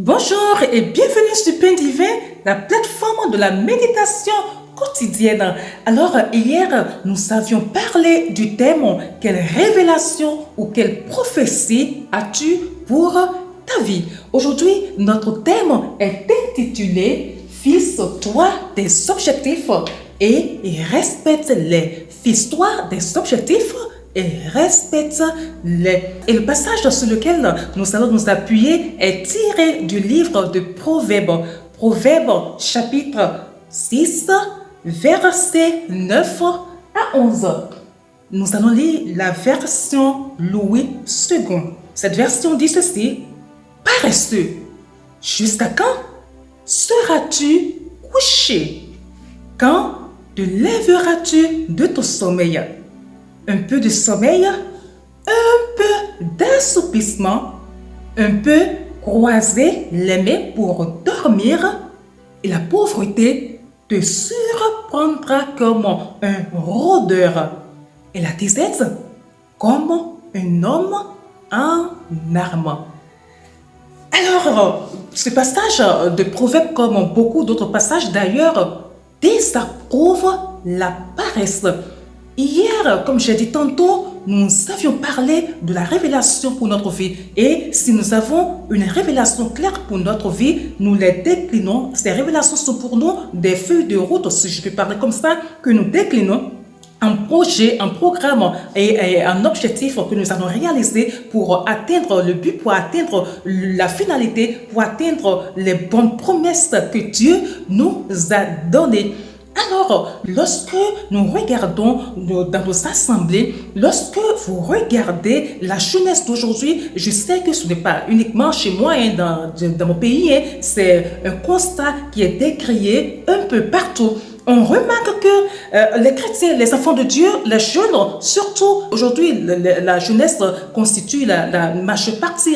Bonjour et bienvenue sur Pain Divin, la plateforme de la méditation quotidienne. Alors, hier, nous avions parlé du thème « Quelle révélation ou quelle prophétie as-tu pour ta vie ?» Aujourd'hui, notre thème est intitulé « Fixe-toi des objectifs et respecte-les ». Fixe-toi des objectifs et respecte-les. Et le passage sur lequel nous allons nous appuyer est tiré du livre de Proverbes. Proverbes chapitre 6, versets 9 à 11. Nous allons lire la version Louis II. Cette version dit ceci: Paresseux, jusqu'à quand seras-tu couché? Quand te lèveras-tu de ton sommeil? Un peu de sommeil, un peu d'assoupissement, un peu croiser les mains pour dormir, et la pauvreté te surprendra comme un rôdeur, et la disette comme un homme en armes. Alors, ce passage de Proverbe, comme beaucoup d'autres passages d'ailleurs, désapprouve la paresse. Hier, comme j'ai dit tantôt, nous avions parlé de la révélation pour notre vie. Et si nous avons une révélation claire pour notre vie, nous les déclinons. Ces révélations sont pour nous des feuilles de route, si je peux parler comme ça, que nous déclinons un projet, un programme et un objectif que nous allons réaliser pour atteindre le but, pour atteindre la finalité, pour atteindre les bonnes promesses que Dieu nous a données. Alors, lorsque nous regardons dans nos assemblées, lorsque vous regardez la jeunesse d'aujourd'hui, je sais que ce n'est pas uniquement chez moi, dans mon pays, c'est un constat qui est décrié un peu partout. On remarque que les chrétiens, les enfants de Dieu, les jeunes, surtout aujourd'hui, la jeunesse constitue la majeure partie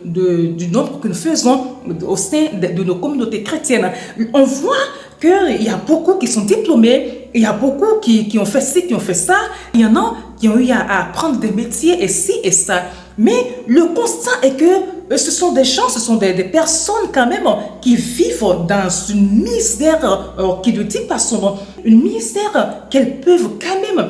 du nombre que nous faisons au sein de nos communautés chrétiennes. On voit qu'il y a beaucoup qui sont diplômés, il y a beaucoup qui ont fait ci, qui ont fait ça, il y en a qui ont eu à apprendre des métiers et ci et ça. Mais le constat est que ce sont des gens, ce sont des personnes quand même qui vivent dans une misère qui ne dit pas son nom, une misère qu'elles peuvent quand même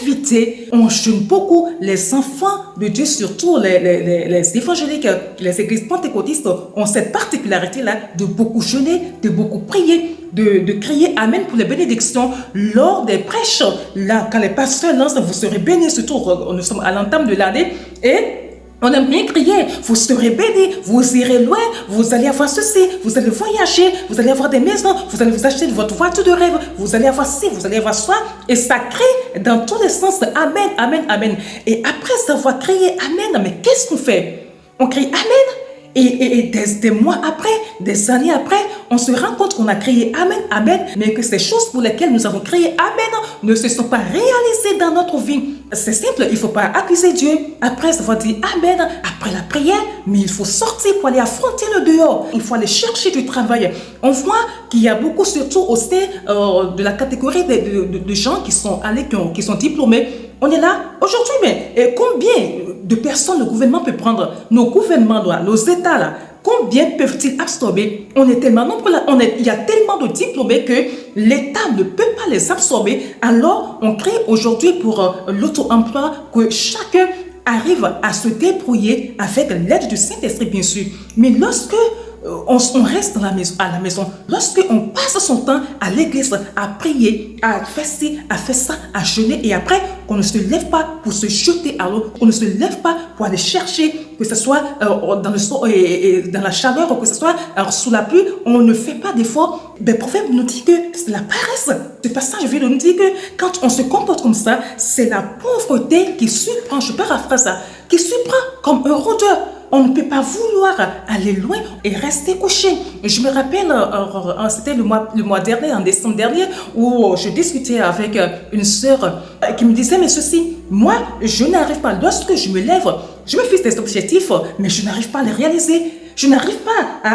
éviter. On jeûne beaucoup, les enfants de Dieu, surtout les évangéliques, les églises pentecôtistes ont cette particularité-là de beaucoup jeûner, de beaucoup prier, de crier Amen pour les bénédictions lors des prêches. Là, quand les pasteurs lancent, vous serez bénis, surtout nous sommes à l'entame de l'année, et on aime bien crier, vous serez bénis, vous irez loin, vous allez avoir ceci, vous allez voyager, vous allez avoir des maisons, vous allez vous acheter votre voiture de rêve, vous allez avoir ci, vous allez avoir ça, et ça crie dans tous les sens, Amen, Amen, Amen. Et après avoir crié Amen, mais qu'est-ce qu'on fait? On crie Amen, et des mois après, des années après, on se rend compte qu'on a crié Amen, Amen, mais que ces choses pour lesquelles nous avons crié Amen ne se sont pas réalisées dans notre vie. C'est simple, il ne faut pas accuser Dieu. Après avoir dit Amen, après la prière, mais il faut sortir pour aller affronter le dehors. Il faut aller chercher du travail. On voit qu'il y a beaucoup, surtout au sein de la catégorie de gens qui sont allés, qui sont diplômés. On est là aujourd'hui, mais combien de personnes le gouvernement peut prendre? Nos gouvernements, nos États, là, combien peuvent-ils absorber? On est tellement nombreux là, il y a tellement de diplômés que l'État ne peut pas les absorber. Alors, on crée aujourd'hui pour l'auto-emploi que chacun arrive à se débrouiller avec l'aide du Saint-Esprit, bien sûr. Mais lorsque on reste à la maison, lorsqu'on passe son temps à l'église, à prier, à faire ci, à faire ça, à jeûner, et après, qu'on ne se lève pas pour se jeter à l'eau, qu'on ne se lève pas pour aller chercher, que ce soit dans la chaleur, que ce soit sous la pluie, on ne fait pas d'efforts. Le prophète nous dit que c'est la paresse. Ce passage vient de nous dire que quand on se comporte comme ça, c'est la pauvreté qui surprend, je paraphrase ça, qui surprend comme un rôdeur. On ne peut pas vouloir aller loin et rester couché. Je me rappelle, c'était le mois dernier, en décembre dernier, où je discutais avec une sœur qui me disait, mais ceci, moi, je n'arrive pas, lorsque je me lève, je me fixe des objectifs, mais je n'arrive pas à les réaliser. Je n'arrive pas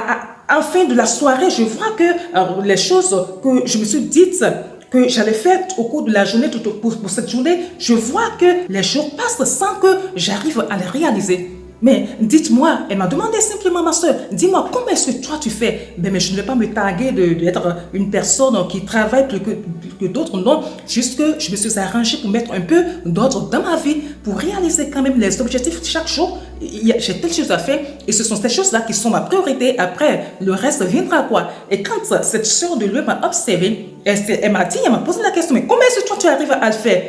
à fin de la soirée, je vois que les choses que je me suis dites, que j'allais faire au cours de la journée, pour cette journée, je vois que les jours passent sans que j'arrive à les réaliser. Mais dites-moi, elle m'a demandé simplement, ma soeur, dis-moi, comment est-ce que toi tu fais? Mais je ne vais pas me targuer d'être une personne qui travaille plus que d'autres, non. Juste que je me suis arrangée pour mettre un peu d'ordre dans ma vie, pour réaliser quand même les objectifs chaque jour. J'ai telle chose à faire et ce sont ces choses-là qui sont ma priorité. Après, le reste viendra quoi. Et quand cette soeur de lui m'a observé, elle m'a dit, elle m'a posé la question, mais comment est-ce que toi tu arrives à le faire?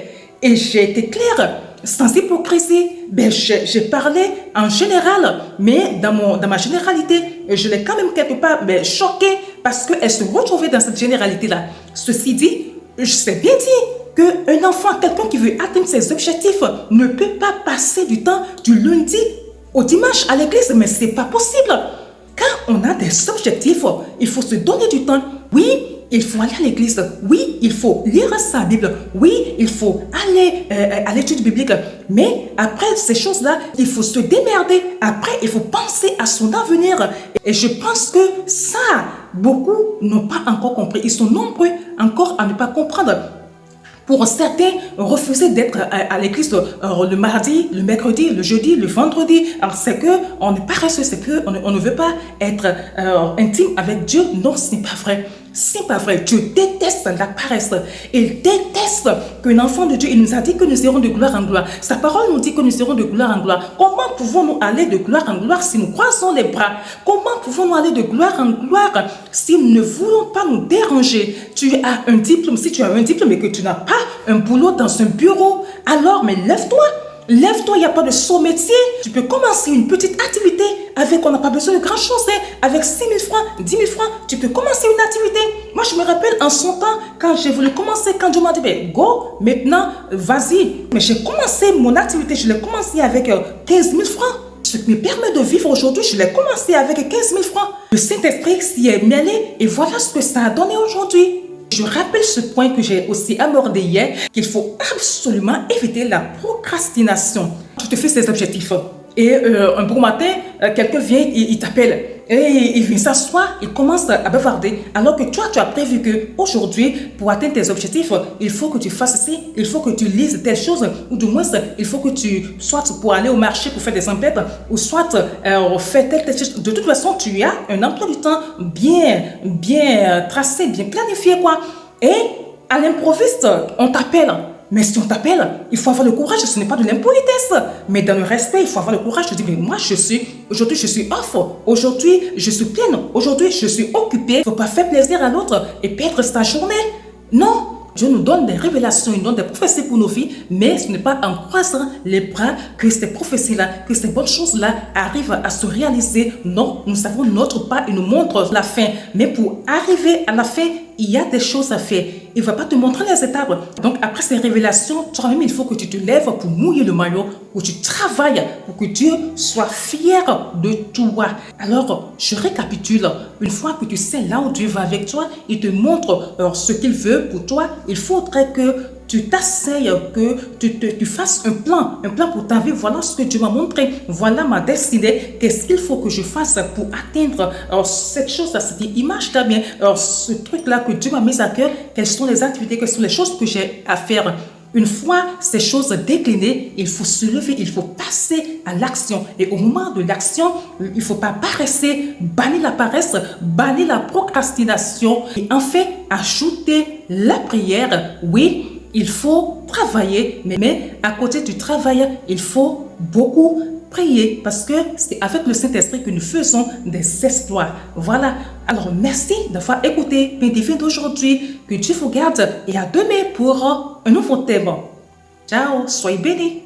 Et j'ai été claire. Sans hypocrisie, j'ai parlé en général, mais dans ma généralité, je l'ai quand même quelque part choquée parce qu'elle se retrouvait dans cette généralité-là. Ceci dit, je sais bien dire qu'un enfant, quelqu'un qui veut atteindre ses objectifs, ne peut pas passer du temps du lundi au dimanche à l'église, mais ce n'est pas possible. Quand on a des objectifs, il faut se donner du temps. Oui, il faut aller à l'église. Oui, il faut lire sa Bible. Oui, il faut aller à l'étude biblique. Mais après ces choses-là, il faut se démerder. Après, il faut penser à son avenir. Et je pense que ça, beaucoup n'ont pas encore compris. Ils sont nombreux encore à ne pas comprendre. Pour certains, refuser d'être à l'église le mardi, le mercredi, le jeudi, le vendredi. Alors c'est qu'on est paresseux, c'est qu'on ne veut pas être intime avec Dieu. Non, ce n'est pas vrai. C'est pas vrai. Dieu déteste la paresse. Il déteste qu'un enfant de Dieu, il nous a dit que nous irons de gloire en gloire. Sa parole nous dit que nous irons de gloire en gloire. Comment pouvons-nous aller de gloire en gloire si nous croisons les bras? Comment pouvons-nous aller de gloire en gloire si nous ne voulons pas nous déranger? Tu as un diplôme, si tu as un diplôme et que tu n'as pas un boulot dans un bureau, alors mais lève-toi. Lève-toi, il n'y a pas de saut métier. Tu peux commencer une petite activité avec, on n'a pas besoin de grand chose, avec 6 000 francs, 10 000 francs, tu peux commencer une activité. Moi, je me rappelle en son temps, quand j'ai voulu commencer, quand Dieu m'a dit, go, maintenant, vas-y. Mais j'ai commencé mon activité, je l'ai commencé avec 15 000 francs. Ce qui me permet de vivre aujourd'hui, je l'ai commencé avec 15 000 francs. Le Saint-Esprit s'y est mêlé et voilà ce que ça a donné aujourd'hui. Je rappelle ce point que j'ai aussi abordé hier, qu'il faut absolument éviter la procrastination. Tu te fais ses objectifs et un beau matin, quelqu'un vient, il t'appelle et il vient s'asseoir, il commence à bavarder alors que toi, tu as prévu qu'aujourd'hui, pour atteindre tes objectifs, il faut que tu fasses ci, il faut que tu lises telle chose ou du moins, il faut que tu, soit pour aller au marché pour faire des emplettes ou soit faire telle chose. De toute façon, tu as un emploi du temps bien tracé, bien planifié quoi. Et à l'improviste, on t'appelle. Mais si on t'appelle, il faut avoir le courage, ce n'est pas de l'impolitesse. Mais dans le respect, il faut avoir le courage de dire, mais moi aujourd'hui je suis off, aujourd'hui je suis pleine, aujourd'hui je suis occupée. Il ne faut pas faire plaisir à l'autre et perdre sa journée. Non, Dieu nous donne des révélations, il nous donne des prophéties pour nos vies, mais ce n'est pas en croisant les bras que ces prophéties-là, que ces bonnes choses-là arrivent à se réaliser. Non, nous savons notre pas, il nous montre la fin. Mais pour arriver à la fin, il y a des choses à faire. Il ne va pas te montrer les étapes. Donc, après ces révélations, toi-même, il faut que tu te lèves pour mouiller le maillot, pour que tu travailles, pour que Dieu soit fier de toi. Alors, je récapitule. Une fois que tu sais là où Dieu va avec toi, il te montre ce qu'il veut pour toi. Il faudrait que tu t'asseyes, que tu fasses un plan pour ta vie. Voilà ce que Dieu m'a montré. Voilà ma destinée. Qu'est-ce qu'il faut que je fasse pour atteindre cette chose-là, cette image-là, bien, ce truc-là que Dieu m'a mis à cœur. Quelles sont les activités, quelles sont les choses que j'ai à faire. Une fois ces choses déclinées, il faut se lever, il faut passer à l'action. Et au moment de l'action, il ne faut pas paresser, bannir la paresse, bannir la procrastination et enfin ajouter la prière. Oui, il faut travailler, mais à côté du travail, il faut beaucoup prier parce que c'est avec le Saint-Esprit que nous faisons des exploits. Voilà. Alors, merci d'avoir écouté mes défis d'aujourd'hui. Que Dieu vous garde et à demain pour un nouveau thème. Ciao, soyez bénis.